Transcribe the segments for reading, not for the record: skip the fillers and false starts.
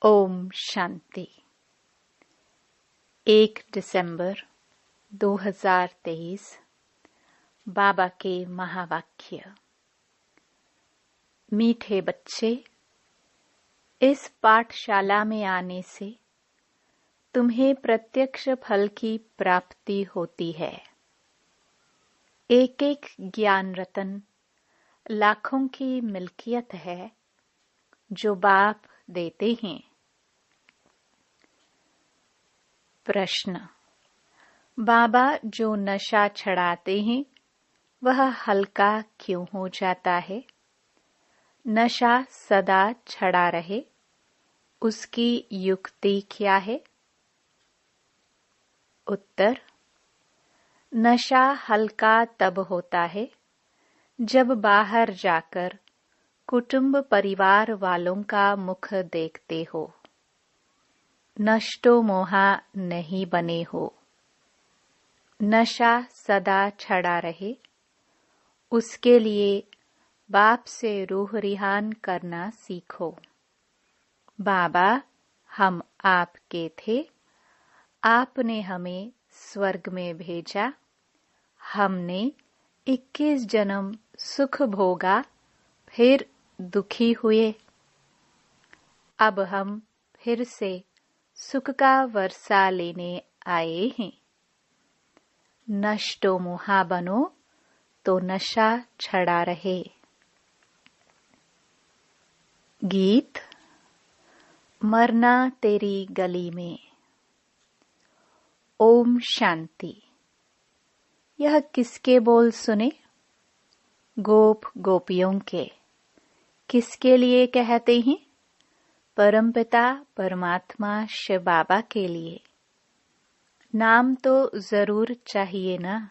ओम शांति। 1 दिसंबर 2023 बाबा के महावाक्य। मीठे बच्चे, इस पाठशाला में आने से तुम्हें प्रत्यक्ष फल की प्राप्ति होती है। एक एक ज्ञान रतन लाखों की मिल्कियत है जो बाप देते हैं। प्रश्न: बाबा जो नशा छड़ाते हैं वह हल्का क्यों हो जाता है? नशा सदा छड़ा रहे, उसकी युक्ति क्या है? उत्तर: नशा हल्का तब होता है जब बाहर जाकर कुटुंब परिवार वालों का मुख देखते हो, नष्टो मोहा नहीं बने हो। नशा सदा छड़ा रहे, उसके लिए बाप से रूह रिहान करना सीखो। बाबा, हम आपके थे, आपने हमें स्वर्ग में भेजा, हमने 21 जन्म सुख भोगा, फिर दुखी हुए। अब हम फिर से सुख का वर्षा लेने आए हैं। नष्टो मोहा बनो तो नशा छड़ा रहे। गीत। मरना तेरी गली में। ओम शांति। यह किसके बोल सुने? गोप गोपियों के। किसके लिए कहते हैं? परमपिता परमात्मा शिव बाबा के लिए। नाम तो जरूर चाहिए ना।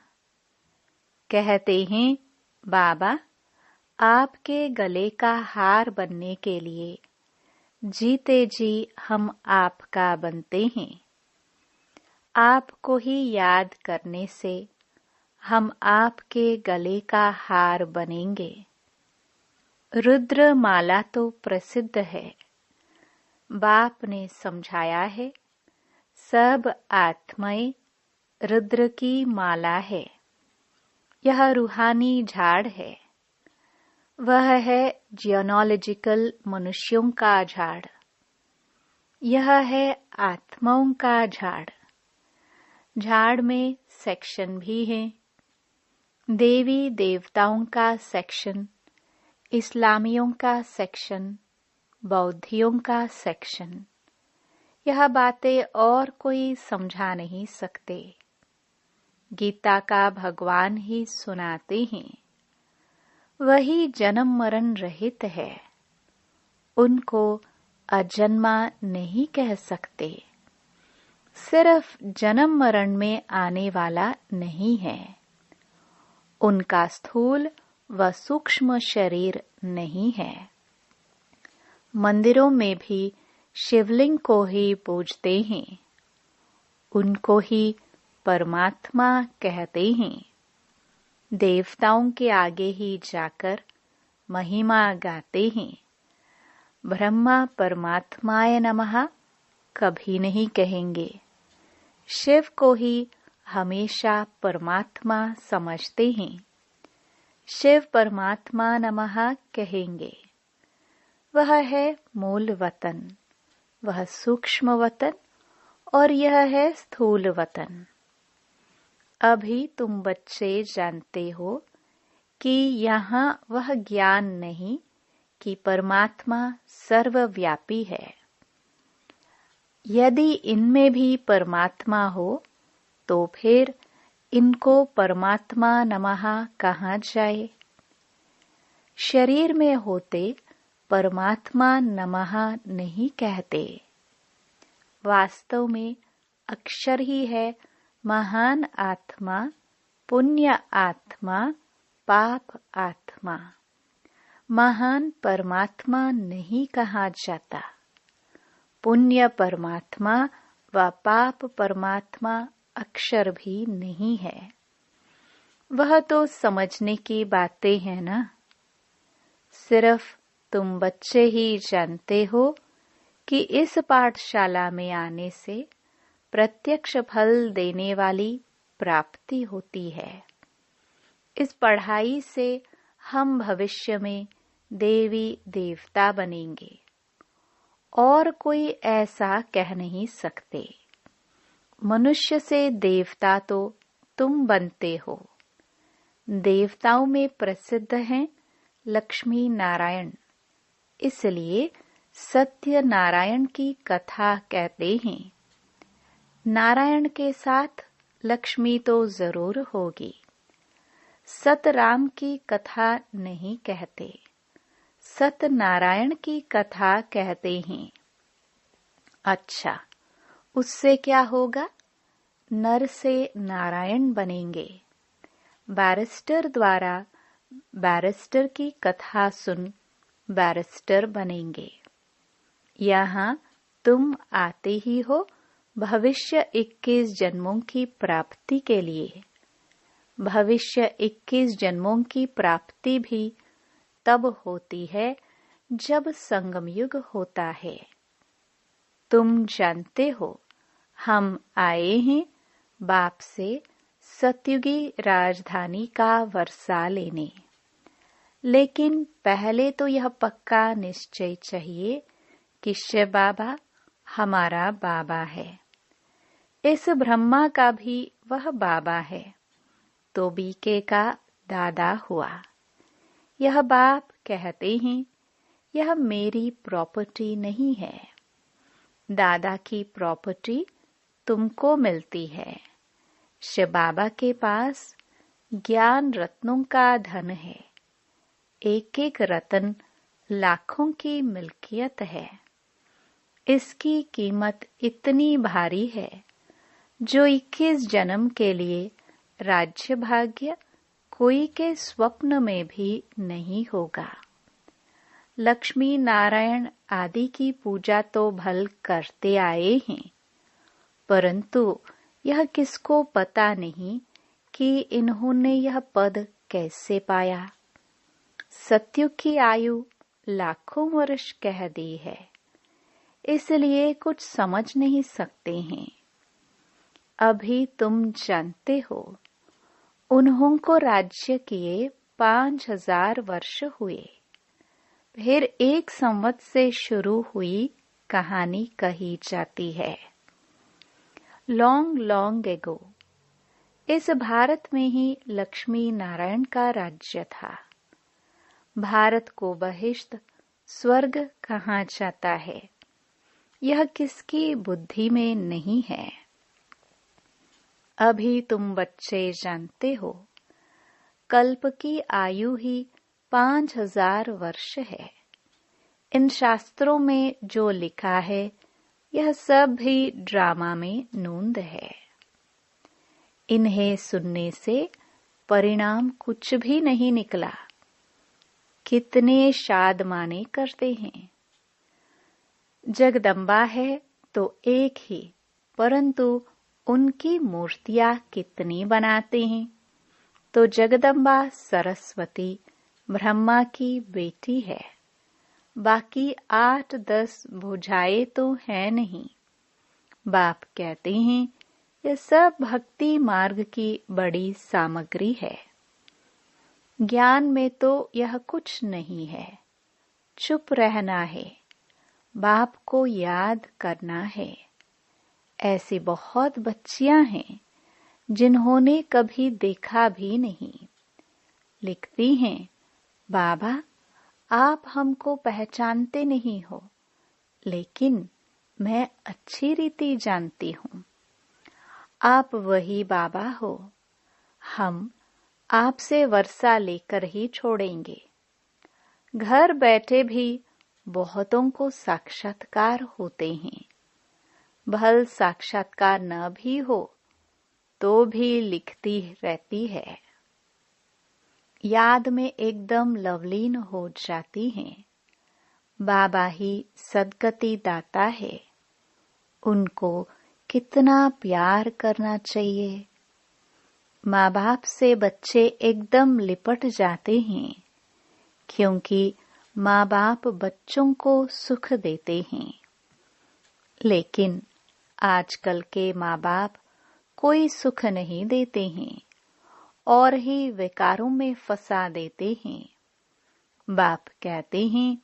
कहते हैं, बाबा आपके गले का हार बनने के लिए जीते जी हम आपका बनते हैं। आपको ही याद करने से हम आपके गले का हार बनेंगे। रुद्र माला तो प्रसिद्ध है। बाप ने समझाया है, सब आत्माएं रुद्र की माला है। यह रूहानी झाड़ है। वह है जियोलॉजिकल मनुष्यों का झाड़। यह है आत्माओं का झाड़। झाड़ में सेक्शन भी है। देवी देवताओं का सेक्शन, इस्लामियों का सेक्शन, बौद्धियों का सेक्शन। यह बातें और कोई समझा नहीं सकते। गीता का भगवान ही सुनाते हैं। वही जन्म मरण रहित है। उनको अजन्मा नहीं कह सकते। सिर्फ जन्म मरण में आने वाला नहीं है। उनका स्थूल व सूक्ष्म शरीर नहीं है। मंदिरों में भी शिवलिंग को ही पूजते हैं। उनको ही परमात्मा कहते हैं। देवताओं के आगे ही जाकर महिमा गाते हैं। ब्रह्मा परमात्माय नमः कभी नहीं कहेंगे। शिव को ही हमेशा परमात्मा समझते हैं। शिव परमात्मा नमः कहेंगे। वह है मूल वतन, वह सूक्ष्म वतन और यह है स्थूल वतन। अभी तुम बच्चे जानते हो कि यहाँ वह ज्ञान नहीं कि परमात्मा सर्वव्यापी है। यदि इनमें भी परमात्मा हो तो फिर इनको परमात्मा नमः कहाँ जाए? शरीर में होते परमात्मा नमः नहीं कहते। वास्तव में अक्षर ही है महान आत्मा, पुण्य आत्मा, पाप आत्मा। महान परमात्मा नहीं कहा जाता। पुण्य परमात्मा व पाप परमात्मा अक्षर भी नहीं है। वह तो समझने की बातें हैं ना। सिर्फ तुम बच्चे ही जानते हो कि इस पाठशाला में आने से प्रत्यक्ष फल देने वाली प्राप्ति होती है। इस पढ़ाई से हम भविष्य में देवी देवता बनेंगे और कोई ऐसा कह नहीं सकते। मनुष्य से देवता तो तुम बनते हो। देवताओं में प्रसिद्ध हैं लक्ष्मी नारायण, इसलिए सत्य नारायण की कथा कहते हैं। नारायण के साथ लक्ष्मी तो जरूर होगी। सतराम की कथा नहीं कहते, सत्यनारायण की कथा कहते हैं। अच्छा, उससे क्या होगा? नर से नारायण बनेंगे। बैरिस्टर द्वारा बैरिस्टर की कथा सुन बैरिस्टर बनेंगे। यहाँ तुम आते ही हो भविष्य 21 जन्मों की प्राप्ति के लिए। भविष्य 21 जन्मों की प्राप्ति भी तब होती है जब संगम युग होता है। तुम जानते हो, हम आए हैं बाप से सतयुगी राजधानी का वर्षा लेने। लेकिन पहले तो यह पक्का निश्चय चाहिए कि शिव बाबा हमारा बाबा है। इस ब्रह्मा का भी वह बाबा है, तो बीके का दादा हुआ। यह बाप कहते हैं, यह मेरी प्रॉपर्टी नहीं है। दादा की प्रॉपर्टी तुमको मिलती है। शिव बाबा के पास ज्ञान रत्नों का धन है। एक एक रत्न लाखों की मिल्कियत है। इसकी कीमत इतनी भारी है जो 21 जन्म के लिए राज्य भाग्य कोई के स्वप्न में भी नहीं होगा। लक्ष्मी नारायण आदि की पूजा तो भल करते आए हैं, परंतु यह किसको पता नहीं कि इन्होंने यह पद कैसे पाया। सत्युग की आयु लाखों वर्ष कह दी है, इसलिए कुछ समझ नहीं सकते हैं। अभी तुम जानते हो, उन्हों को राज्य किए 5000 वर्ष हुए। फिर 1 संवत से शुरू हुई कहानी कही जाती है। लॉन्ग लॉन्ग एगो इस भारत में ही लक्ष्मी नारायण का राज्य था। भारत को बहिष्ठ स्वर्ग कहा जाता है, यह किसकी बुद्धि में नहीं है। अभी तुम बच्चे जानते हो, कल्प की आयु ही 5000 वर्ष है। इन शास्त्रों में जो लिखा है, यह सब भी ड्रामा में नूंद है। इन्हें सुनने से परिणाम कुछ भी नहीं निकला। कितने शादमाने करते हैं। जगदम्बा है तो एक ही, परंतु उनकी मूर्तियां कितनी बनाते हैं। तो जगदम्बा सरस्वती ब्रह्मा की बेटी है। बाकी 8-10 भुजाएं तो है नहीं। बाप कहते हैं, यह सब भक्ति मार्ग की बड़ी सामग्री है। ज्ञान में तो यह कुछ नहीं है। चुप रहना है, बाप को याद करना है। ऐसी बहुत बच्चियां हैं जिन्होंने कभी देखा भी नहीं। लिखती हैं, बाबा आप हमको पहचानते नहीं हो, लेकिन मैं अच्छी रीति जानती हूँ। आप वही बाबा हो। हम आपसे वर्षा लेकर ही छोड़ेंगे। घर बैठे भी बहुतों को साक्षात्कार होते हैं। भल साक्षात्कार न भी हो तो भी लिखती रहती है। याद में एकदम लवलीन हो जाती हैं। बाबा ही सद्गति दाता है। उनको कितना प्यार करना चाहिए। माँ बाप से बच्चे एकदम लिपट जाते हैं, क्योंकि माँ बाप बच्चों को सुख देते हैं। लेकिन आजकल के माँ बाप कोई सुख नहीं देते हैं और ही विकारों में फंसा देते हैं। बाप कहते हैं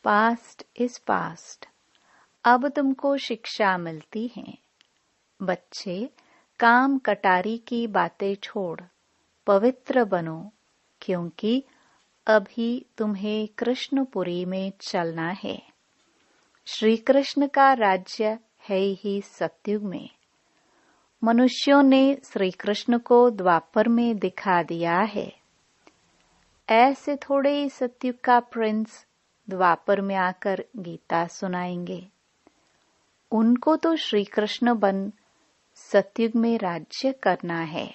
पास्ट इज पास्ट, अब तुमको शिक्षा मिलती है। बच्चे काम कटारी की बातें छोड़ पवित्र बनो, क्योंकि अभी तुम्हें कृष्णपुरी में चलना है। श्री कृष्ण का राज्य है ही सतयुग में। मनुष्यों ने श्री कृष्ण को द्वापर में दिखा दिया है। ऐसे थोड़े ही सतयुग का प्रिंस द्वापर में आकर गीता सुनाएंगे। उनको तो श्री कृष्ण बन सतयुग में राज्य करना है।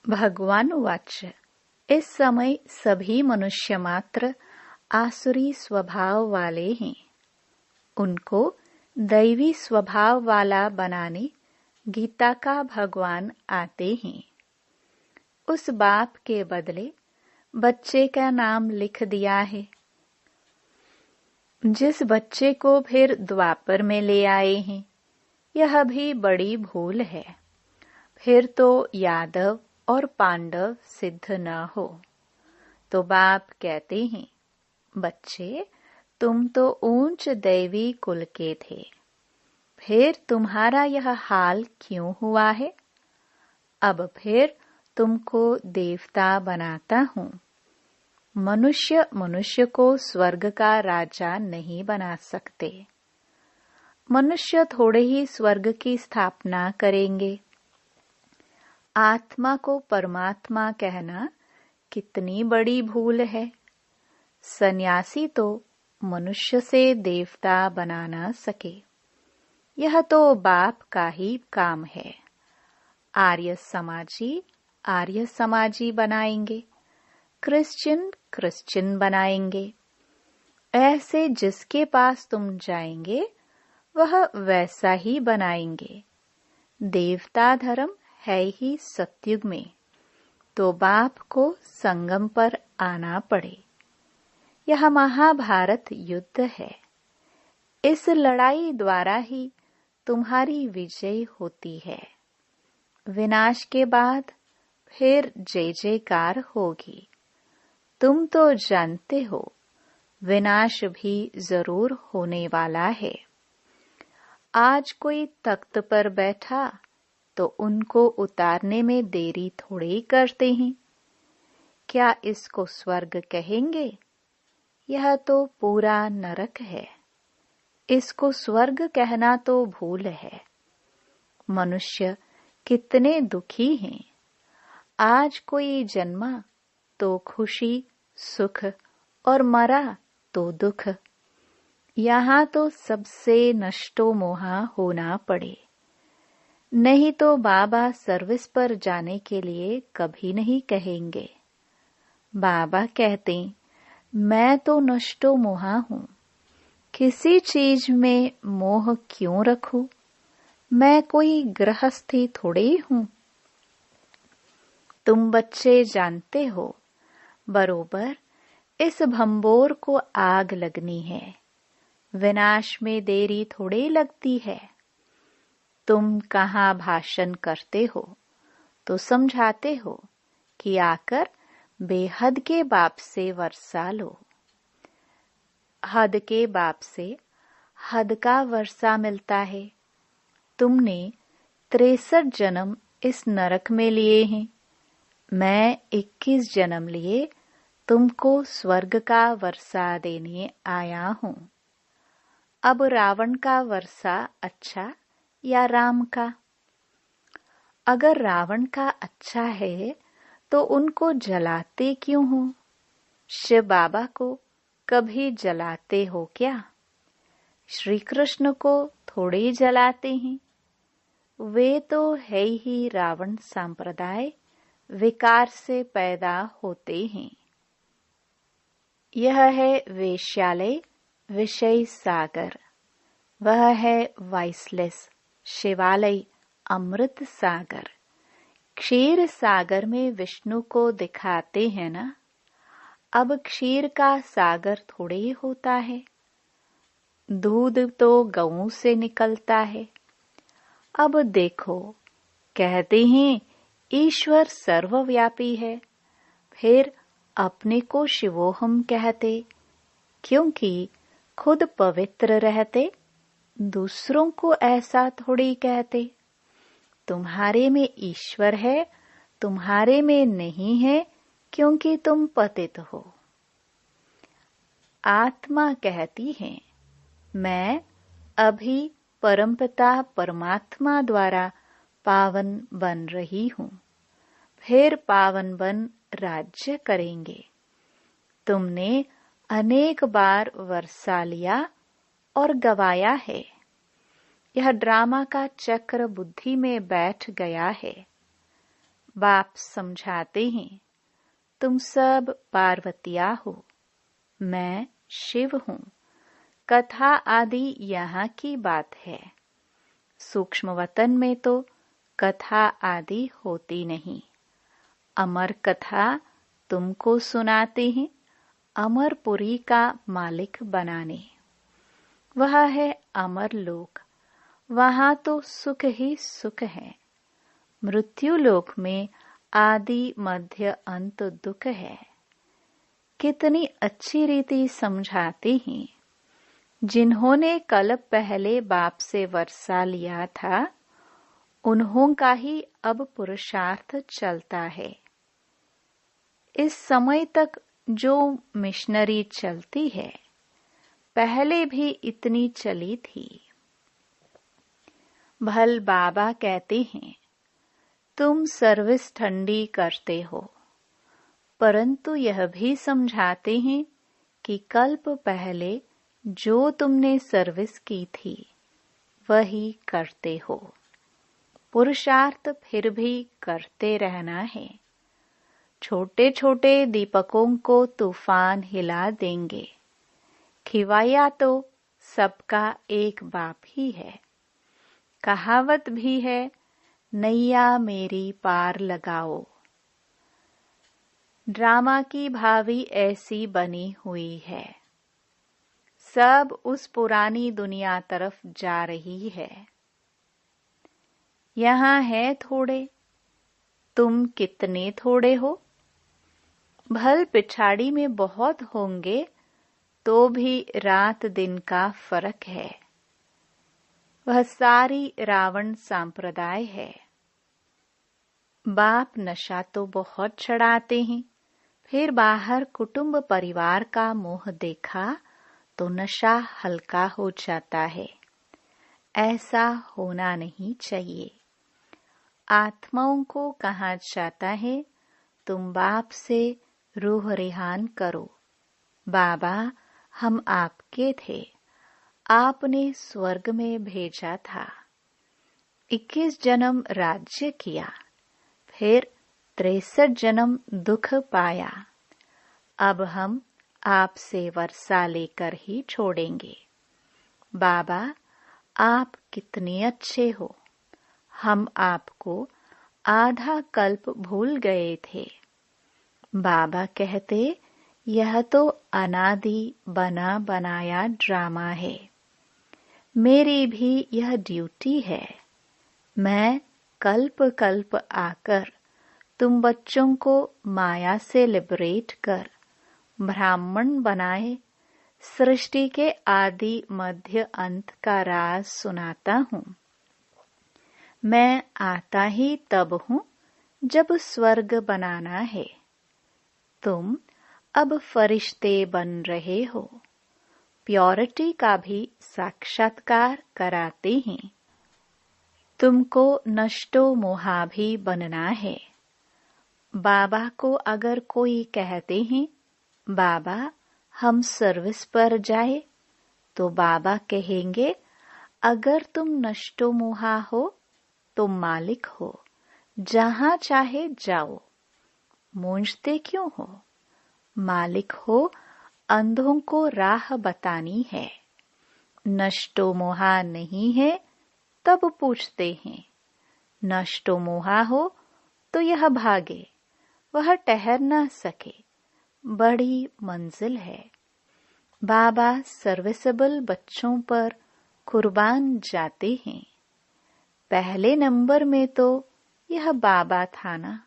भगवान वाच, इस समय सभी मनुष्य मात्र आसुरी स्वभाव वाले हैं। उनको दैवी स्वभाव वाला बनाने गीता का भगवान आते हैं। उस बाप के बदले बच्चे का नाम लिख दिया है। जिस बच्चे को फिर द्वापर में ले आए हैं, यह भी बड़ी भूल है। फिर तो यादव और पांडव सिद्ध न हो। तो बाप कहते हैं, बच्चे तुम तो ऊंच दैवी कुल के थे, फिर तुम्हारा यह हाल क्यों हुआ है? अब फिर तुमको देवता बनाता हूँ। मनुष्य मनुष्य को स्वर्ग का राजा नहीं बना सकते। मनुष्य थोड़े ही स्वर्ग की स्थापना करेंगे। आत्मा को परमात्मा कहना कितनी बड़ी भूल है। सन्यासी तो मनुष्य से देवता बना न सके। यह तो बाप का ही काम है। आर्य समाजी बनाएंगे, क्रिश्चियन क्रिश्चियन बनाएंगे। ऐसे जिसके पास तुम जाएंगे वह वैसा ही बनाएंगे। देवता धर्म है ही सतयुग में, तो बाप को संगम पर आना पड़े। यह महाभारत युद्ध है। इस लड़ाई द्वारा ही तुम्हारी विजय होती है। विनाश के बाद फिर जय जयकार होगी। तुम तो जानते हो विनाश भी जरूर होने वाला है। आज कोई तख्त पर बैठा तो उनको उतारने में देरी थोड़ी करते हैं। क्या इसको स्वर्ग कहेंगे? यह तो पूरा नरक है। इसको स्वर्ग कहना तो भूल है। मनुष्य कितने दुखी हैं। आज कोई जन्मा तो खुशी सुख और मरा तो दुख। यहाँ तो सबसे नष्टो मोहा होना पड़े। नहीं तो बाबा सर्विस पर जाने के लिए कभी नहीं कहेंगे। बाबा कहते, मैं तो नष्टो मोहा हूँ। किसी चीज में मोह क्यों रखूं? मैं कोई गृहस्थी थोड़ी हूँ। तुम बच्चे जानते हो, बरोबर इस भंबोर को आग लगनी है। विनाश में देरी थोड़ी लगती है। तुम कहाँ भाषण करते हो तो समझाते हो कि आकर बेहद के बाप से वर्षा लो। हद के बाप से हद का वर्षा मिलता है। तुमने 63 जन्म इस नरक में लिए हैं। मैं 21 जन्म लिए तुमको स्वर्ग का वर्षा देने आया हूँ। अब रावण का वर्षा अच्छा या राम का? अगर रावण का अच्छा है तो उनको जलाते क्यों हो? शिव बाबा को कभी जलाते हो क्या? श्री कृष्ण को थोड़े जलाते हैं। वे तो है ही रावण संप्रदाय, विकार से पैदा होते हैं। यह है वेश्यालय विषय सागर, वह है वाइसलेस शिवालय अमृत सागर। क्षीर सागर में विष्णु को दिखाते हैं ना। अब क्षीर का सागर थोड़े ही होता है। दूध तो गऊ से निकलता है। अब देखो, कहते हैं ईश्वर सर्वव्यापी है, फिर अपने को शिवोहम कहते, क्योंकि खुद पवित्र रहते, दूसरों को ऐसा थोड़ी कहते। तुम्हारे में ईश्वर है, तुम्हारे में नहीं है, क्योंकि तुम पतित हो। आत्मा कहती है, मैं अभी परमपिता परमात्मा द्वारा पावन बन रही हूँ, फिर पावन बन राज्य करेंगे। तुमने अनेक बार वर्षा लिया और गवाया है। यह ड्रामा का चक्र बुद्धि में बैठ गया है। बाप समझाते हैं, तुम सब पार्वतिया हो, मैं शिव हूँ। कथा आदि यहाँ की बात है। सूक्ष्म वतन में तो कथा आदि होती नहीं। अमर कथा तुमको सुनाते हैं, अमरपुरी का मालिक बनाने। वह है अमर लोक, वहाँ तो सुख ही सुख है। मृत्यु लोक में आदि मध्य अंत दुख है। कितनी अच्छी रीति समझाते हैं। जिन्होंने कल पहले बाप से वर्षा लिया था, उन्हों का ही अब पुरुषार्थ चलता है। इस समय तक जो मिशनरी चलती है, पहले भी इतनी चली थी। भल बाबा कहते हैं, तुम सर्विस ठंडी करते हो, परंतु यह भी समझाते हैं कि कल्प पहले जो तुमने सर्विस की थी, वही करते हो। पुरुषार्थ फिर भी करते रहना है। छोटे छोटे दीपकों को तूफान हिला देंगे। खिवाया तो सबका एक बाप ही है। कहावत भी है, नैया मेरी पार लगाओ। ड्रामा की भावी ऐसी बनी हुई है। सब उस पुरानी दुनिया तरफ जा रही है। यहाँ है थोड़े, तुम कितने थोड़े हो। भल पिछाड़ी में बहुत होंगे, तो भी रात दिन का फर्क है। वह सारी रावण संप्रदाय है। बाप नशा तो बहुत चढ़ाते हैं, फिर बाहर कुटुंब परिवार का मोह देखा तो नशा हल्का हो जाता है। ऐसा होना नहीं चाहिए। आत्माओं को कहा जाता है, तुम बाप से रूह रिहान करो। बाबा, हम आपके थे, आपने स्वर्ग में भेजा था। 21 जन्म राज्य किया, फिर 63 जन्म दुख पाया। अब हम आपसे वर्षा लेकर ही छोड़ेंगे। बाबा, आप कितने अच्छे हो। हम आपको आधा कल्प भूल गए थे। बाबा कहते, यह तो अनादि बना बनाया ड्रामा है। मेरी भी यह ड्यूटी है। मैं कल्प कल्प आकर तुम बच्चों को माया से लिबरेट कर ब्राह्मण बनाए, सृष्टि के आदि मध्य अंत का राज सुनाता हूँ। मैं आता ही तब हूँ जब स्वर्ग बनाना है। तुम अब फरिश्ते बन रहे हो। प्योरिटी का भी साक्षात्कार कराते हैं। तुमको नष्टो मोहा भी बनना है। बाबा को अगर कोई कहते हैं, बाबा हम सर्विस पर जाए, तो बाबा कहेंगे, अगर तुम नष्टो मोहा हो तो मालिक हो, जहां चाहे जाओ। मूंझते क्यों हो? मालिक हो, अंधों को राह बतानी है। नष्टो मोहा नहीं है तब पूछते हैं। नष्टो मोहा हो तो यह भागे, वह ठहर न सके। बड़ी मंजिल है। बाबा सर्विसेबल बच्चों पर कुर्बान जाते हैं। पहले नंबर में तो यह बाबा था ना।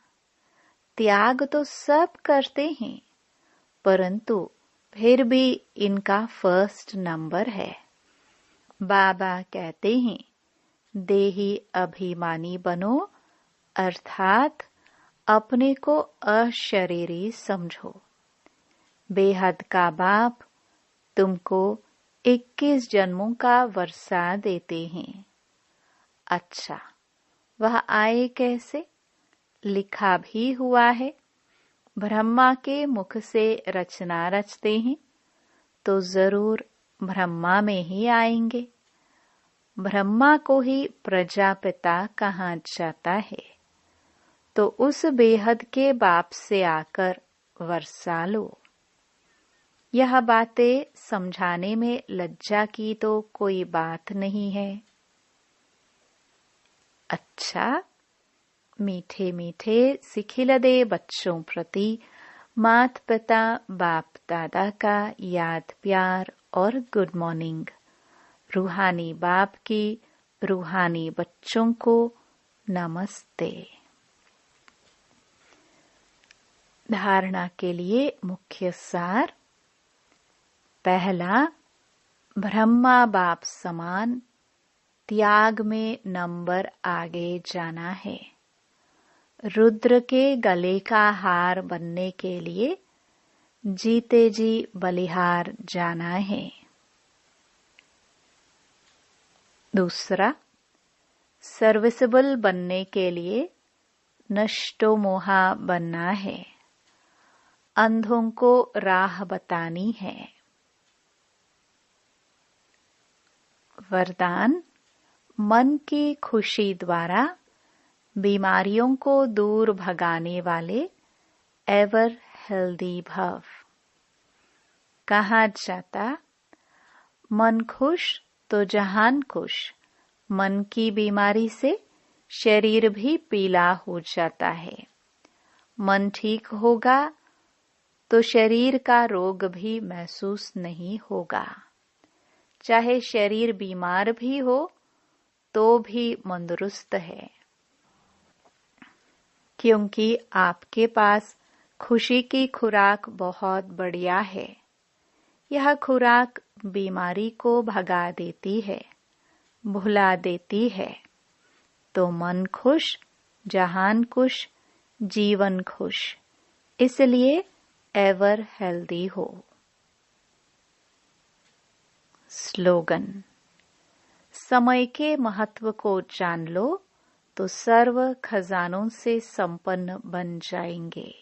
त्याग तो सब करते हैं, परंतु फिर भी इनका फर्स्ट नंबर है। बाबा कहते हैं, देही अभिमानी बनो, अर्थात अपने को अशरीरी समझो। बेहद का बाप तुमको 21 जन्मों का वर्षा देते हैं। अच्छा, वह आए कैसे? लिखा भी हुआ है, ब्रह्मा के मुख से रचना रचते हैं तो जरूर ब्रह्मा में ही आएंगे। ब्रह्मा को ही प्रजापिता कहा जाता है, तो उस बेहद के बाप से आकर वर्षा लो। यह बातें समझाने में लज्जा की तो कोई बात नहीं है। अच्छा, मीठे मीठे सिखिलदे बच्चों प्रति माता पिता बाप दादा का याद प्यार और गुड मॉर्निंग। रूहानी बाप की रूहानी बच्चों को नमस्ते। धारणा के लिए मुख्य सार। पहला, ब्रह्मा बाप समान त्याग में नंबर आगे जाना है। रुद्र के गले का हार बनने के लिए जीते जी बलिहार जाना है। दूसरा, सर्विसेबल बनने के लिए नष्टो मोहा बनना है। अंधों को राह बतानी है। वरदान, मन की खुशी द्वारा बीमारियों को दूर भगाने वाले एवर हेल्दी भव। कहा जाता, मन खुश तो जहान खुश। मन की बीमारी से शरीर भी पीला हो जाता है। मन ठीक होगा तो शरीर का रोग भी महसूस नहीं होगा। चाहे शरीर बीमार भी हो तो भी तंदुरुस्त है, क्योंकि आपके पास खुशी की खुराक बहुत बढ़िया है। यह खुराक बीमारी को भगा देती है, भुला देती है। तो मन खुश, जहान खुश, जीवन खुश, इसलिए एवर हेल्दी हो। स्लोगन, समय के महत्व को जान लो तो सर्व खजानों से संपन्न बन जाएंगे।